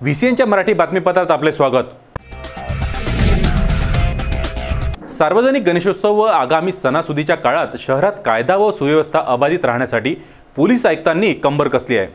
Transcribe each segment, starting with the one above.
व्हीसीएनच्या मराठी बातमीपत्रात आपले स्वागत। सार्वजनिक गणेशोत्सव व आगामी सणासुदीच्या काळात शहरात कायदा व सुव्यवस्था अबाधित राहण्यासाठी पोलीस आयुक्तांनी कंबर कसली आहे।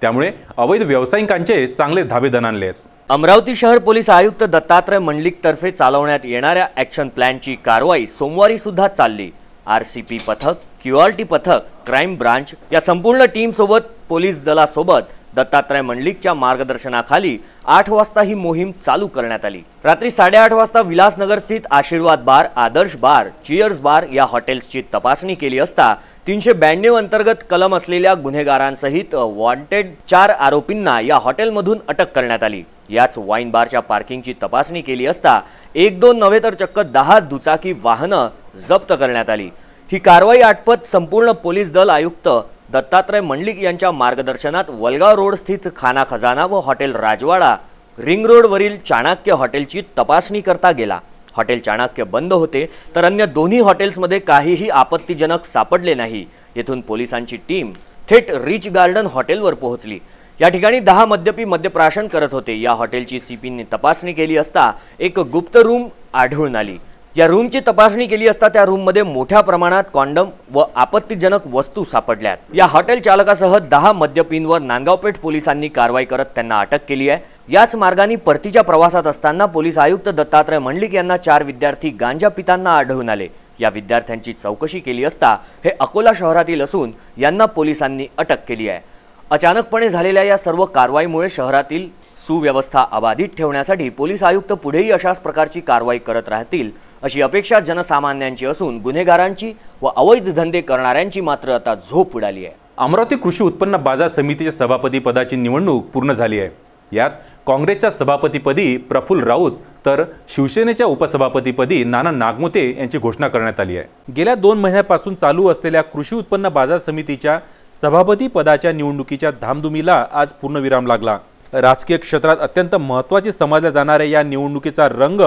त्यामुळे अवैध व्यावसायिकांचे चांगले धाबे दणाणले आहेत। अमरावती शहर पोलीस आयुक्त दत्तात्रय मंडलिक तर्फे चालवण्यात येणाऱ्या ॲक्शन प्लॅनची कारवाई सोमवारी सुद्धा चालली। आरसीपी पथक, क्यूआरटी पथक, क्राइम ब्रांच या संपूर्ण टीम सोबत पोलीस दलासोबत दत्तात्रय मंडलिकच्या मार्गदर्शनाखाली 8 वाजता ही मोहीम चालू करण्यात आली। रात्री 8:30 वाजता विलासनगर स्थित आशीर्वाद बार, आदर्श बार, चीयर्स बार या हॉटेल्सची तपासणी केली असता 392 अंतर्गत कलम असलेल्या गुन्हेगारांसहित वॉन्टेड 4 आरोपींना या हॉटेलमधून अटक करण्यात आली। याच वाईन बारच्या पार्किंगची तपासणी केली असता 1-2 नव्हे तर चक्क 10 दुचाकी वाहनं जप्त करण्यात आली। ही कारवाई आटपत संपूर्ण पोलीस दल आयुक्त दत्तात्रय मंडलिक यांच्या मार्गदर्शनात वलगाव रोड स्थित खाना खजाना व हॉटेल राजवाडा, रिंग रोड वरील चाणक्य हॉटेलची तपासणी करता गेला। हॉटेल चाणक्य बंद होते तर अन्य दोन्ही हॉटेल्समध्ये काहीही आपत्तीजनक सापडले नाही। येथून पोलिसांची टीम थेट रिच गार्डन हॉटेलवर पोहोचली। या ठिकाणी 10 मद्यपी मद्यप्राशन करत होते। या हॉटेलची सीपींनी तपासणी केली असता एक गुप्त रूम आढळून आली। या रूमची तपासणी केली असता त्या रूममध्ये मोठ्या प्रमाणात कॉन्डम व आपत्तीजनक वस्तू सापडल्यात। या हॉटेल चालकासह 10 मद्यपींवर नांदगावपेठ पोलिसांनी कारवाई करत त्यांना अटक केली आहे। याच मार्गाने परतीच्या प्रवासात असताना पोलीस आयुक्त दत्तात्रय मंडलिक यांना 4 विद्यार्थी गांजा पिताना आढळून आले। या विद्यार्थ्यांची चौकशी केली असता हे अकोला शहरातील असून यांना पोलिसांनी अटक केली आहे। अचानकपणे झालेल्या या सर्व कारवाईमुळे शहरातील सुव्यवस्था अबाधित ठेवण्यासाठी पोलीस आयुक्त पुढेही अशाच प्रकारची कारवाई करत राहतील अशी अपेक्षा जनसामान्यांची असून गुन्हेगारांची व अवैध धंदे करणाऱ्यांची मात्र आता झोप उडाली आहे। अमरावती कृषी उत्पन्न बाजार समितीच्या सभापती पदाची निवडणूक पूर्ण झाली आहे। यात काँग्रेसच्या सभापतीपदी प्रफुल्ल राऊत तर शिवसेनेच्या उपसभापतीपदी नाना नागमोते यांची घोषणा करण्यात आली आहे। गेल्या 2 महिन्यापासून चालू असलेल्या कृषी उत्पन्न बाजार समितीच्या सभापती पदाच्या निवडणुकीच्या धामधुमीला आज पूर्णविराम लागला। राजकीय क्षेत्रात अत्यंत महत्त्वाची समजल्या जाणाऱ्या या निवडणुकीचा रंग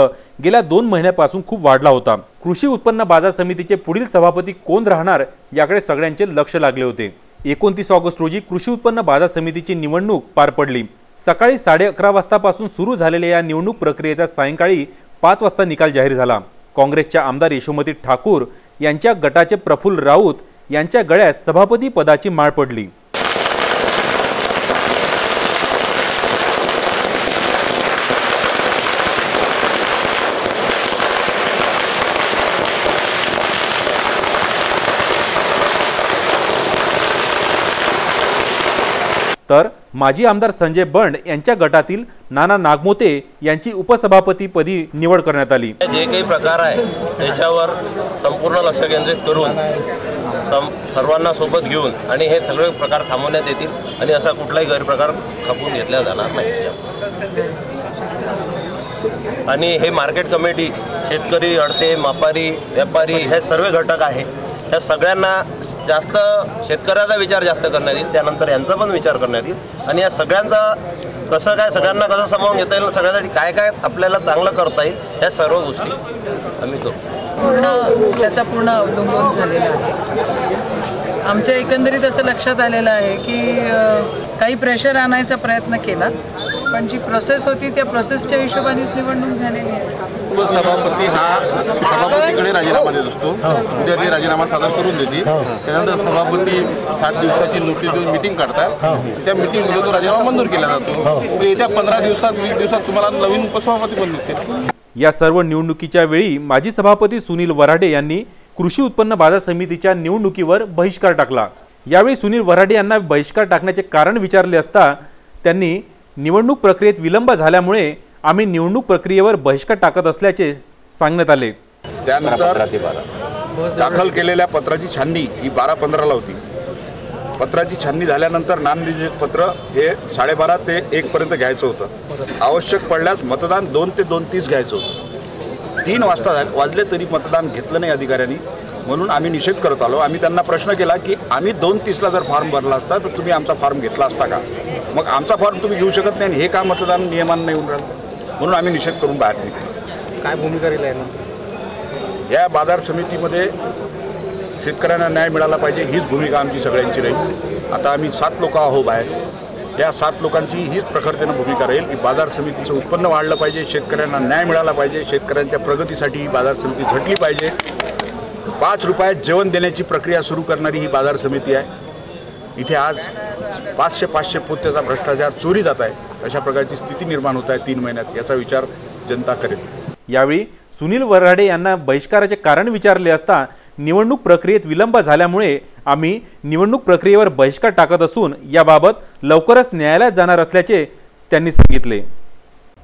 गेल्या 2 महिन्यापासून खूप वाढला होता। कृषी उत्पन्न बाजार समितीचे पुढील सभापती कोण राहणार याकडे सगळ्यांचे लक्ष लागले होते। 29 ऑगस्ट रोजी कृषी उत्पन्न बाजार समितीची निवडणूक पार पडली। सकाळी 11:30 वाजतापासून सुरू झालेल्या या निवडणूक प्रक्रियेचा सायंकाळी 5 वाजता निकाल जाहीर झाला। काँग्रेसच्या आमदार यशोमती ठाकूर यांच्या गटाचे प्रफुल्ल राऊत यांच्या गळ्यात सभापती पदाची माळ पडली। तर माजी आमदार संजय बंड यांच्या गटातील नाना नागमोते यांची उपसभापतीपदी निवड करण्यात आली। जे काही प्रकार आहे त्याच्यावर संपूर्ण लक्ष केंद्रित करून सर्वांना सोबत घेऊन आणि हे सगळे प्रकार थांबवण्यात येतील आणि असा कुठलाही गैरप्रकार खपून घेतला जाणार नाही। आणि हे मार्केट कमिटी, शेतकरी, अडते, मापारी, व्यापारी हे सर्व घटक आहे। या सगळ्यांना जास्त शेतकऱ्याचा विचार जास्त करण्यात येईल, त्यानंतर यांचा पण विचार करण्यात येईल आणि या सगळ्यांचा कसं काय सगळ्यांना कसं सामावून घेता येईल, सगळ्यासाठी काय काय आपल्याला चांगलं करता येईल ह्या सर्व गोष्टी आम्ही करू। त्याचा पूर्ण अवलंबून झालेला आहे। आमच्या एकंदरीत असं लक्षात आलेलं आहे की काही प्रेशर आणायचा प्रयत्न केला पण जी प्रोसेस होती त्या प्रोसेसच्या हिशोबानेच निवडणूक झालेली आहे। उपसभापती हा सभापतीकडे राजीनामा देत असतो, उद्या ते राजीनामा सादर करून देते। त्यानंतर सभापती 60 दिवसाची नोटीस देऊन मीटिंग काढतात। त्या मीटिंगमध्ये तो राजीनामा मंजूर केला जातो। येत्या 15 दिवसात 20 दिवसात तुम्हाला नवीन उपसभापती पण दिसेल। या सर्व निवडणुकीच्या वेळी माजी सभापती सुनील वराडे यांनी कृषी उत्पन्न बाजार समितीच्या निवडणुकीवर बहिष्कार टाकला। यावेळी सुनील वराडे यांना बहिष्कार टाकण्याचे कारण विचारले असता त्यांनी निवडणूक प्रक्रियेत विलंब झाल्यामुळे आम्ही निवडणूक प्रक्रियेवर बहिष्कार टाकत असल्याचे सांगण्यात आले। त्यानंतर दाखल केलेल्या पत्राची छाननी ही 12-15ला होती। पत्राची छाननी झाल्यानंतर नामनिर्देशित पत्र हे 12:30 ते 1 पर्यंत घ्यायचं होतं। आवश्यक पडल्यास मतदान 2 ते 2:30 घ्यायचं होतं। 3 वाजता वाजले तरी मतदान घेतलं नाही अधिकाऱ्यांनी, म्हणून आम्ही निषेध करत आलो। आम्ही त्यांना प्रश्न केला की आम्ही 2:30ला जर फॉर्म भरला असता तर तुम्ही आमचा फॉर्म घेतला असता का? मग आमचा फॉर्म तुम्ही घेऊ शकत नाही, हे का मतदान नियमानं नाही होऊन राहिलं? म्हणून आम्ही निषेध करून बाहेर निघलो। काय भूमिका राहिली आहे या बाजार समितीमध्ये शेतकऱ्यांना न्याय मिळाला पाहिजे हीच भूमिका आमची सगळ्यांची राहील। आता आम्ही 7 लोक आहो बाहेर, या 7 लोकांची हीच प्रखरतेनं भूमिका राहील की बाजार समितीचं उत्पन्न वाढलं पाहिजे, शेतकऱ्यांना न्याय मिळाला पाहिजे, शेतकऱ्यांच्या प्रगतीसाठी ही बाजार समिती झटली पाहिजे. 5 रुपयात जेवण देण्याची प्रक्रिया सुरू करणारी ही बाजार समिती आहे. इथे आज 500 पोत्याचा भ्रष्टाचार चोरी जात आहे. अशा प्रकारची स्थिती निर्माण होत आहे 3 महिन्यात. याचा विचार जनता करेल. यावेळी सुनील वराडे यांना बहिष्काराचे कारण विचारले असता निवडणूक प्रक्रियेत विलंब झाल्यामुळे आम्ही निवडणूक प्रक्रियेवर बहिष्कार टाकत असून याबाबत लवकरच न्यायालयात जाणार असल्याचे त्यांनी सांगितले.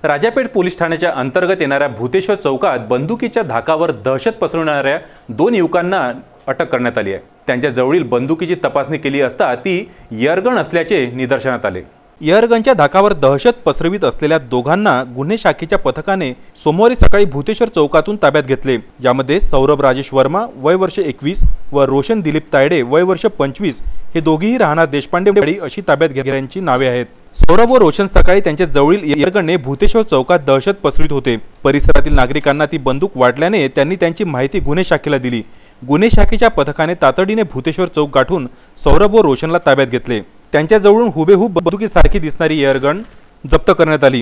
राजापेठ पोलीस ठाण्याच्या अंतर्गत येणाऱ्या भूतेश्वर चौकात बंदुकीच्या धाकावर दहशत पसरवणाऱ्या 2 युवकांना अटक करण्यात आली आहे. त्यांच्या जवळील बंदुकीची तपासणी केली असता ती एअरगन असल्याचे निदर्शनात आले. एअरगनच्या धाकावर दहशत पसरवित असलेल्या दोघांना गुन्हे शाखेच्या पथकाने सोमवारी सकाळी भूतेश्वर चौकातून ताब्यात घेतले, ज्यामध्ये सौरभ राजेश वर्मा वय वर्ष 21 व रोशन दिलीप तायडे वय वर्ष 25 हे दोघेही राहणार देशपांडे अशी ताब्यात घेतलेल्यांची नावे आहेत. सौरभ व रोशन सकाळी त्यांच्या जवळील एअरगनने भूतेश्वर चौकात दहशत पसरवित होते. परिसरातील नागरिकांना ती बंदूक वाटल्याने त्यांनी त्यांची माहिती गुन्हे शाखेला दिली. गुन्हे शाखेच्या पथकाने तातडीने भूतेश्वर चौक गाठून सौरभ व रोशनला ताब्यात घेतले. त्यांच्याजवळून हुबेहूब बंदुकीसारखी दिसणारी एअरगन जप्त करण्यात आली.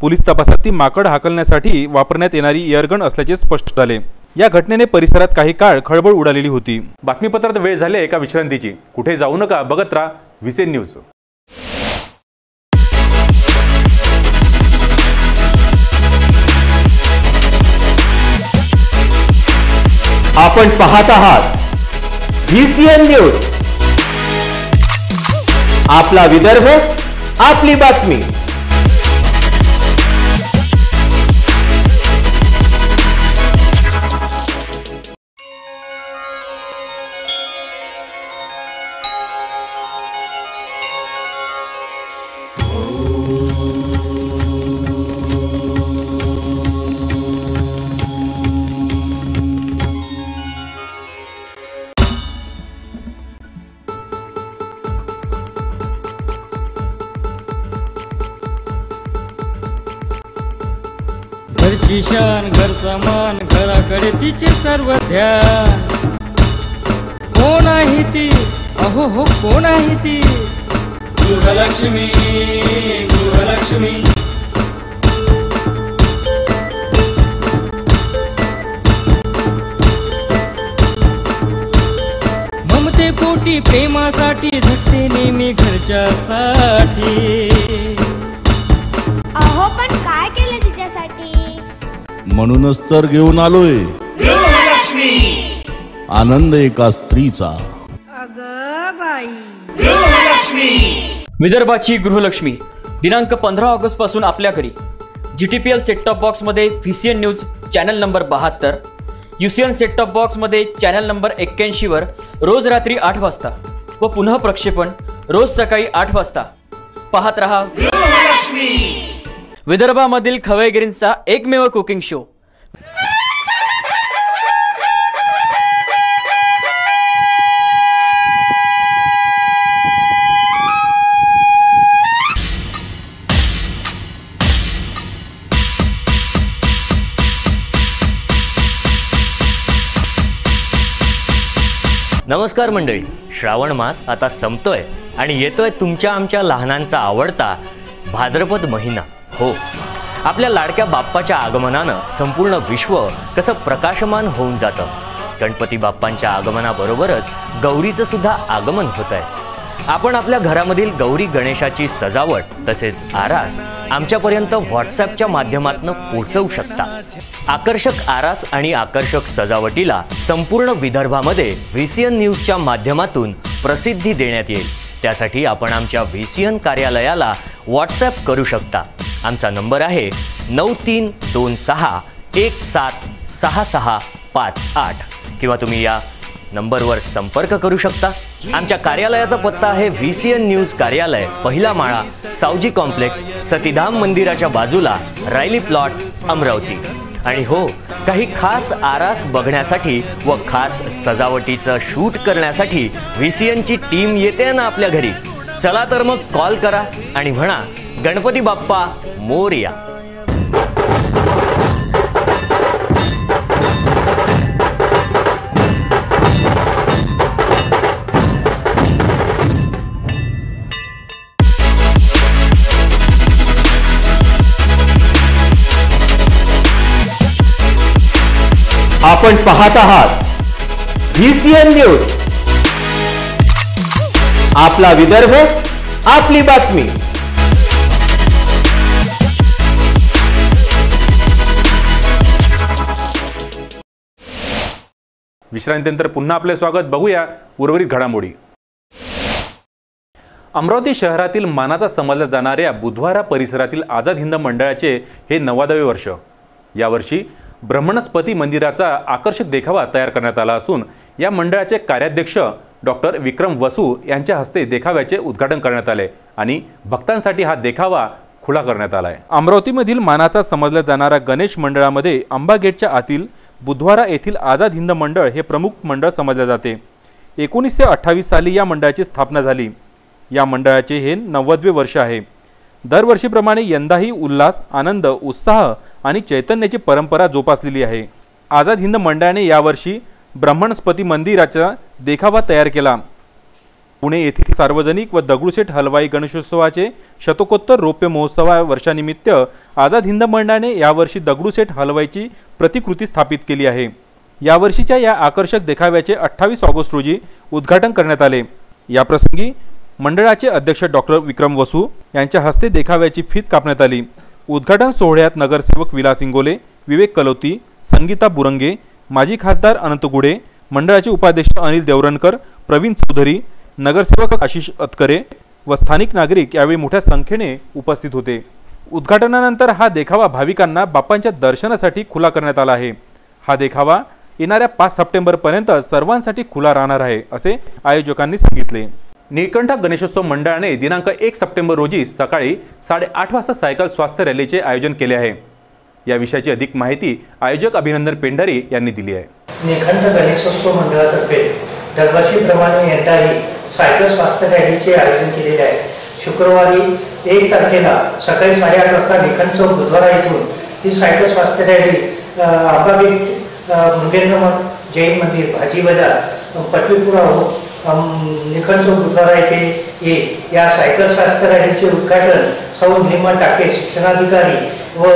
पोलीस तपासात ती माकड हाकलण्यासाठी वापरण्यात येणारी एअरगन असल्याचे स्पष्ट झाले. या घटनेने परिसरात काही काळ खळबळ उडालेली होती. बातमीपत्रात वेळ झाली एका विश्रांतीची. कुठे जाऊ नका, बघत राहा व्हीसीएन न्यूज. आपण पाहत आहात व्हीसीएन न्यूज. आपला विदर्भ, आपली बातमी. घरची शान, घरचा मान, घराकडे तिचे सर्व ध्यान. कोण आहे ती, अहो हो कोण आहे ती, गृहलक्ष्मी, गृहलक्ष्मी. ममते पोटी प्रेमासाठी झटते नेहमी घरच्यासाठी. अहो पण काय केलं तिच्यासाठी, म्हणूनच तर घेऊन आलोय गृहलक्ष्मी. आनंद एका स्त्रीचा. अगं बाई, गृहलक्ष्मी. विदर्भाची गृहलक्ष्मी दिनांक 15 ऑगस्ट पासून आपल्या घरी. GTPL सेट टॉप बॉक्स मध्ये VCN news channel number 72, UCN set top box मध्ये चॅनल नंबर 81 वर रोज रात्री 8 वाजता व पुन्हा प्रक्षेपण रोज सकाळी 8 वाजता. पाहत रहा गृहलक्ष्मी. विदर्भामधील खवयगिरींचा एकमेव कुकिंग शो. नमस्कार मंडळी. श्रावण मास आता संपतोय आणि येतोय तुमच्या आमच्या लहानांचा आवडता भाद्रपद महिना. हो, आपल्या लाडक्या बाप्पाच्या आगमनानं संपूर्ण विश्व कसं प्रकाशमान होऊन जातं. गणपती बाप्पांच्या आगमनाबरोबरच गौरीचं सुद्धा आगमन होत आहे. आपण आपल्या घरामधील गौरी गणेशाची सजावट तसेच आरास आमच्यापर्यंत व्हॉट्सॲपच्या माध्यमातून पोहोचवू शकता. आकर्षक आरास आणि आकर्षक सजावटीला संपूर्ण विदर्भामध्ये व्हीसीएन न्यूजच्या माध्यमातून प्रसिद्धी देण्यात येईल. त्यासाठी आपण आमच्या व्हीसीएन कार्यालयाला व्हॉट्सॲप करू शकता. आमचा नंबर आहे 9326176658 किंवा तुम्ही या नंबरवर संपर्क करू शकता. आमच्या कार्यालयाचा पत्ता आहे व्हीसीएन न्यूज कार्यालय, पहिला माळा, सावजी कॉम्प्लेक्स, सतीधाम मंदिराच्या बाजूला, रायली प्लॉट, अमरावती. आणि हो, काही खास आरास बघण्यासाठी व खास सजावटीचं शूट करण्यासाठी व्हीसीएनची टीम येते ना आपल्या घरी. चला तर मग कॉल करा आणि म्हणा गणपती बाप्पा मोरया. आपण पाहत आहात VCN न्यूज, आपला विदर्भ, आपली बातमी. विश्रांतीनंतर पुन्हा आपले स्वागत. बघूया उर्वरित घडामोडी. अमरावती शहरातील मानाचा समजल्या जाणाऱ्या बुधवारा परिसरातील आझाद हिंद मंडळाचे हे 90वे वर्ष. यावर्षी ब्रह्मणस्पती मंदिराचा आकर्षक देखावा तयार करण्यात आला असून या मंडळाचे कार्याध्यक्ष डॉक्टर विक्रम वसू यांच्या हस्ते देखाव्याचे उद्घाटन करण्यात आले आणि भक्तांसाठी हा देखावा खुला करण्यात आला आहे. अमरावतीमधील मानाचा समजल्या जाणाऱ्या गणेश मंडळामध्ये अंबा गेटच्या आतील बुधवारा येथील आझाद हिंद मंडळ हे प्रमुख मंडळ समजले जाते. 1928 साली या मंडळाची स्थापना झाली. या मंडळाचे हे 90वे वर्ष आहे. दरवर्षीप्रमाणे यंदाही उल्हास, आनंद, उत्साह आणि चैतन्याची परंपरा जोपासलेली आहे. आझाद हिंद मंडळाने यावर्षी ब्रह्मणस्पती मंदिराचा देखावा तयार केला. पुणे येथील सार्वजनिक व दगडूशेठ हलवाई गणेशोत्सवाचे शतकोत्तर रौप्य महोत्सव वर्षानिमित्त आझाद हिंद मंडळाने यावर्षी दगडूशेठ हलवाईची प्रतिकृती स्थापित केली आहे. यावर्षीच्या या आकर्षक देखाव्याचे 28 ऑगस्ट रोजी उद्घाटन करण्यात आले. याप्रसंगी मंडळाचे अध्यक्ष डॉक्टर विक्रम वसू यांच्या हस्ते देखाव्याची फीत कापण्यात आली. उद्घाटन सोहळ्यात नगरसेवक विलास इंगोले, विवेक कलोती, संगीता बुरंगे, माजी खासदार अनंत गुडे, मंडळाचे उपाध्यक्ष अनिल देवरणकर, प्रवीण चौधरी, नगरसेवक आशिष अतकरे व स्थानिक नागरिक यावेळी मोठ्या संख्येने उपस्थित होते. उद्घाटनानंतर हा देखावा भाविकांना बाप्पांच्या दर्शनासाठी खुला करण्यात आला आहे. हा देखावा येणाऱ्या 5 सप्टेंबरपर्यंत सर्वांसाठी खुला राहणार आहे असे आयोजकांनी सांगितले. निळकंठ गणेशोत्सव मंडळाने दिनांक 1 सप्टेंबर रोजी सकाळी 8:30 वाजता सायकल स्वास्थ्य रॅलीचे आयोजन केले आहे. या विषयाची अधिक माहिती आयोजक अभिनंदन पेंढारी यांनी दिली आहे. निळकंठ गणेशोत्सव मंडळातर्फे दरवर्षीप्रमाणे यंदाही सायकल स्वास्थ्य रॅलीचे आयोजन केलेले आहे. शुक्रवारी 1 तारखेला सकाळी 8:30 वाजता निळकंठ चौक बुधवारा येथून ही सायकल स्वास्थ्य रॅली अंबागेट, मुंडेश्वर जैन मंदिर, भाजी बाजार, पटवीपुरा निळकंठ चौक बुधवारा येथे या सायकल स्वास्थ्य रॅलीचे उद्घाटन सौ निलिमा टाके शिक्षणाधिकारी व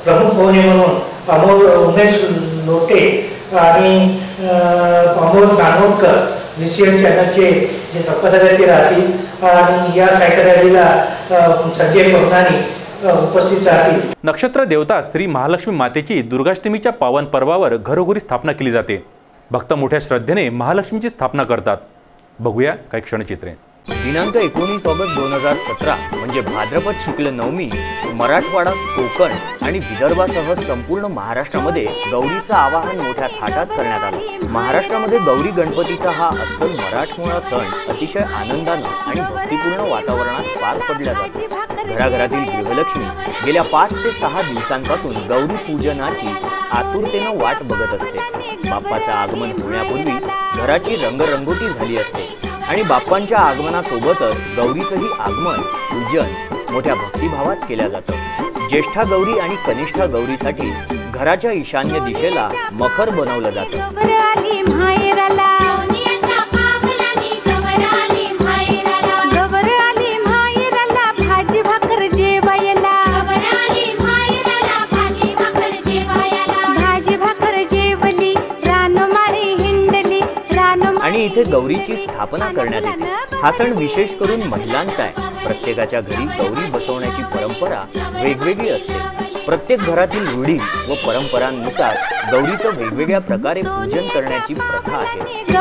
प्रमुख पाहुणे म्हणून उमेश लोटे आणि अमोल कानोडकर VCN चॅनलचे जे संपादक राहतील आणि या सायकल रॅलीला संजय पवनानी उपस्थित राहतील. नक्षत्र देवता श्री महालक्ष्मी मातेची दुर्गाष्टमीच्या पावन पर्वावर घरोघरी स्थापना केली जाते. भक्त मोठ्या श्रद्धेने महालक्ष्मीची स्थापना करतात. बघूया काही क्षणचित्रे. दिनांक 19 ऑगस्ट 2017 म्हणजे भाद्रपद शुक्ल नवमी मराठवाडा, कोकण आणि विदर्भासह संपूर्ण महाराष्ट्रामध्ये गौरीचं आवाहन मोठ्या थाटात करण्यात आलं. महाराष्ट्रामध्ये गौरी गणपतीचा हा अस्सल मराठमोळा सण अतिशय आनंदानं आणि भक्तिपूर्ण वातावरणात पार पडला जातो. घराघरातील गृहलक्ष्मी गेल्या 5 ते 6 दिवसांपासून गौरी पूजनाची आतुरतेनं वाट बघत असते. बाप्पाचं आगमन होण्यापूर्वी घराची रंगरंगोटी झाली असते आणि बाप्पांच्या आगमनासोबतच गौरीचंही आगमन, पूजन मोठ्या भक्तिभावात केल्या जातं. ज्येष्ठा गौरी आणि कनिष्ठा गौरीसाठी घराच्या ईशान्य दिशेला मखर बनवलं जातं. आणि इथे गौरीची स्थापना करण्यात येते. हा सण विशेष करून महिलांचा आहे. प्रत्येकाच्या घरी गौरी बसवण्याची परंपरा वेगवेगळी असते. प्रत्येक घरातील रूढी व परंपरांनुसार गौरीचं वेगवेगळ्या प्रकारे पूजन करण्याची प्रथा आहे.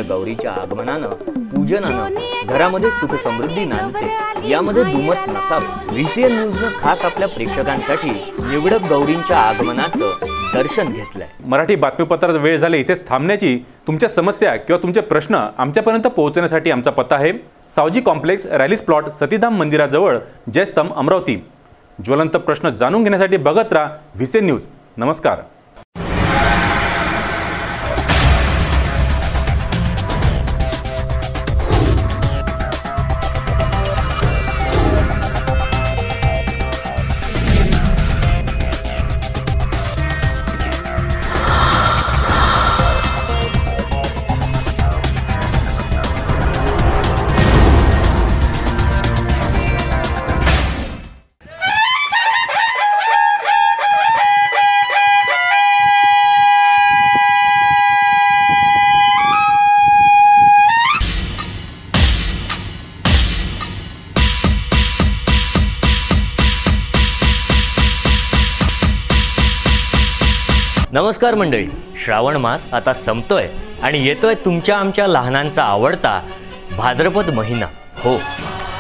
गौरीच्या आगमनानं, पूजनानं घरामध्ये सुख समृद्धी नांदते. यामध्ये दुमत नसावं. VCN न्यूजनं खास आपल्या प्रेक्षकांसाठी निवडक गौरींच्या आगमनाचं दर्शन घेतलंय. मराठी बातमीपत्रात वेळ झाली इथेच थांबण्याची. तुमच्या समस्या किंवा तुमचे प्रश्न आमच्यापर्यंत पोहोचण्यासाठी आमचा पत्ता आहे सावजी कॉम्प्लेक्स, रॅलीस प्लॉट, सतीधाम मंदिराजवळ, जयस्तंभ, अमरावती. ज्वलंत प्रश्न जाणून घेण्यासाठी बघत राहा व्हीसीएन न्यूज. नमस्कार. नमस्कार मंडळी, श्रावण मास आता संपतोय आणि येतोय तुमच्या आमच्या लहानांचा आवडता भाद्रपद महिना. हो,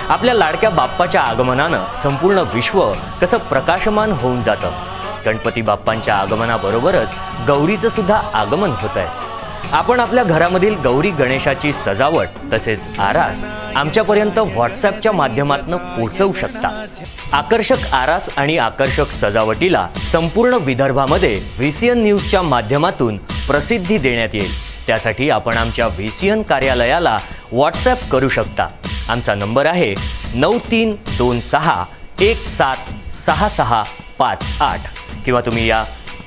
आपल्या लाडक्या बाप्पाच्या आगमनानं संपूर्ण विश्व कसं प्रकाशमान होऊन जातं. गणपती बाप्पांच्या आगमनाबरोबरच गौरीचं सुद्धा आगमन होत आहे. आपण आपल्या घरामधील गौरी गणेशाची सजावट तसेच आरास आमच्यापर्यंत व्हॉट्सॲपच्या माध्यमातून पोहोचवू शकता. आकर्षक आरास आणि आकर्षक सजावटीला संपूर्ण विदर्भामध्ये व्हीसीएन न्यूजच्या माध्यमातून प्रसिद्धी देण्यात येईल. त्यासाठी आपण आमच्या व्हीसीएन कार्यालयाला व्हॉट्सॲप करू शकता. आमचा नंबर आहे 9326176658 किंवा तुम्ही या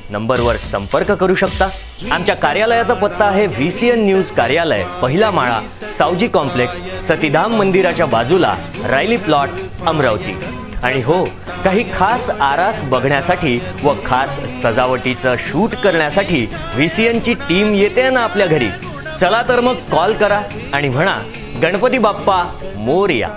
नंबरवर संपर्क करू शकता. आमच्या कार्यालयाचा पत्ता आहे व्हीसीएन न्यूज कार्यालय, पहिला माळा, सावजी कॉम्प्लेक्स, सतीधाम मंदिराच्या बाजूला, रायली प्लॉट, अमरावती. आणि हो, काही खास आरास बघण्यासाठी व खास सजावटीचं शूट करण्यासाठी व्हीसीएनची टीम येते ना आपल्या घरी. चला तर मग कॉल करा आणि म्हणा गणपती बाप्पा मोरया.